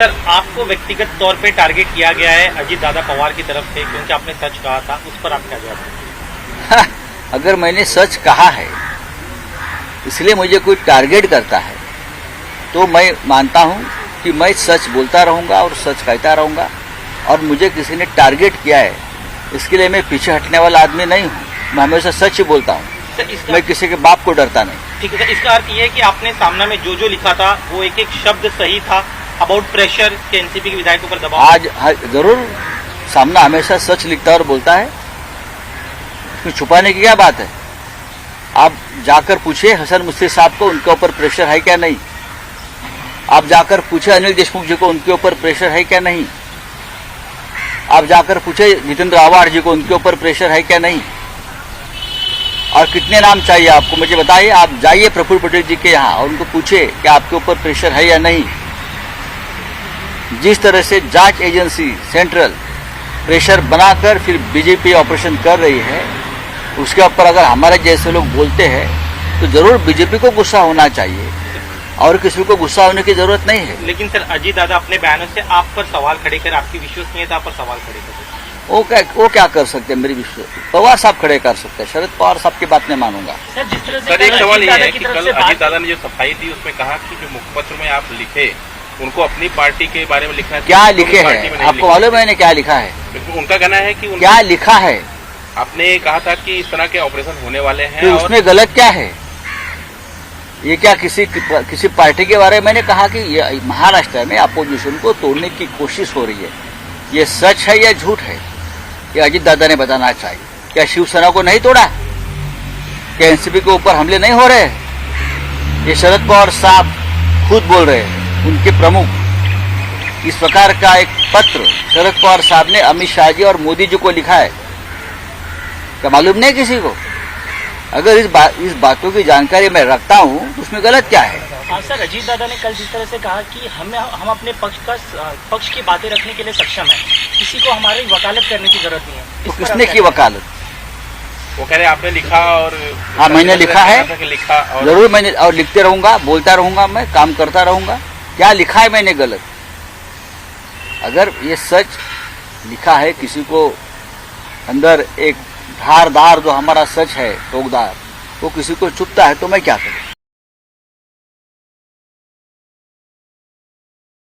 Sir, आपको व्यक्तिगत तौर पे टारगेट किया गया है अजीत दादा पवार की तरफ से क्योंकि आपने सच कहा था, उस पर आप क्या जवाब देंगे? अगर मैंने सच कहा है इसलिए मुझे कोई टारगेट करता है तो मैं मानता हूं कि मैं सच बोलता रहूंगा और सच कहता रहूंगा। और मुझे किसी ने टारगेट किया है इसके लिए मैं पीछे हटने वाला आदमी नहीं हूं। मैं हमेशा सच ही बोलता हूं। मैं किसी के बाप को डरता नहीं। ठीक है सर, इसका अर्थ ये है कि आपने सामना में जो लिखा था वो एक एक शब्द सही था अबाउट प्रेशर के एनसीपी के विधायकों पर दबाव। आज जरूर सामना हमेशा सच लिखता और बोलता है, इसमें छुपाने की क्या बात है। आप जाकर पूछिए हसन मुश्ती साहब को उनके ऊपर प्रेशर है क्या नहीं। आप जाकर पूछे अनिल देशमुख जी को उनके ऊपर प्रेशर है क्या नहीं। आप जाकर पूछे जितेंद्र आवाड़ जी को उनके ऊपर प्रेशर है क्या नहीं। और कितने नाम चाहिए आपको मुझे बताइए। आप जाइए प्रफुल्ल पटेल जी के यहाँ और उनको पूछिए कि आपके ऊपर प्रेशर है या नहीं। जिस तरह से जांच एजेंसी सेंट्रल प्रेशर बनाकर फिर बीजेपी ऑपरेशन कर रही है, उसके ऊपर अगर हमारे जैसे लोग बोलते हैं तो जरूर बीजेपी को गुस्सा होना चाहिए और किसी को गुस्सा होने की जरूरत नहीं है। लेकिन सर, अजीत दादा अपने बयानों से आप पर सवाल खड़े कर, आपकी विश्वसनीयता पर सवाल खड़े कर, वो क्या कर सकते हैं। मेरी पवार साहब खड़े कर सकते हैं। शरद पवार साहब की बात नहीं मानूंगा। सर, जिस तरह से एक सवाल ये है कि कल अजीत दादा ने जो सफाई दी उसमें कहा कि जो मुखपत्र में आप लिखे उनको अपनी पार्टी के बारे में लिखना। क्या लिखे हैं आपको मालूम है मैंने क्या लिखा है? उनका कहना है कि क्या लिखा है। आपने कहा था कि इस तरह के ऑपरेशन होने वाले हैं। तो उसमें गलत क्या है? ये क्या किसी पार्टी के बारे में मैंने कहा कि ये महाराष्ट्र में अपोजिशन को तोड़ने की कोशिश हो रही है। ये सच है या झूठ है, ये अजीत दादा ने बताना चाहिए। क्या शिवसेना को नहीं तोड़ा? क्या एनसीपी के ऊपर हमले नहीं हो रहे? ये शरद पवार साहब खुद बोल रहे हैं, उनके प्रमुख। इस प्रकार का एक पत्र शरद पवार साहब ने अमित शाह जी और मोदी जी को लिखा है। क्या मालूम नहीं किसी को? अगर इस बातों की जानकारी मैं रखता हूं तो उसमें गलत क्या है? हाँ सर, अजीत दादा ने कल जिस तरह से कहा कि हम अपने पक्ष की बातें रखने के लिए सक्षम हैं, किसी को हमारी वकालत करने की जरूरत नहीं है। तो किसने की वकालत? वो कह रहे आपने लिखा और हाँ मैंने लिखा है, और जरूर मैंने और लिखते रहूंगा, बोलता रहूंगा, मैं काम करता रहूंगा। क्या लिखा है मैंने गलत? अगर ये सच लिखा है, किसी को अंदर एक धारदार जो हमारा सच है टोकदार, वो किसी को चुभता है तो मैं क्या करूं?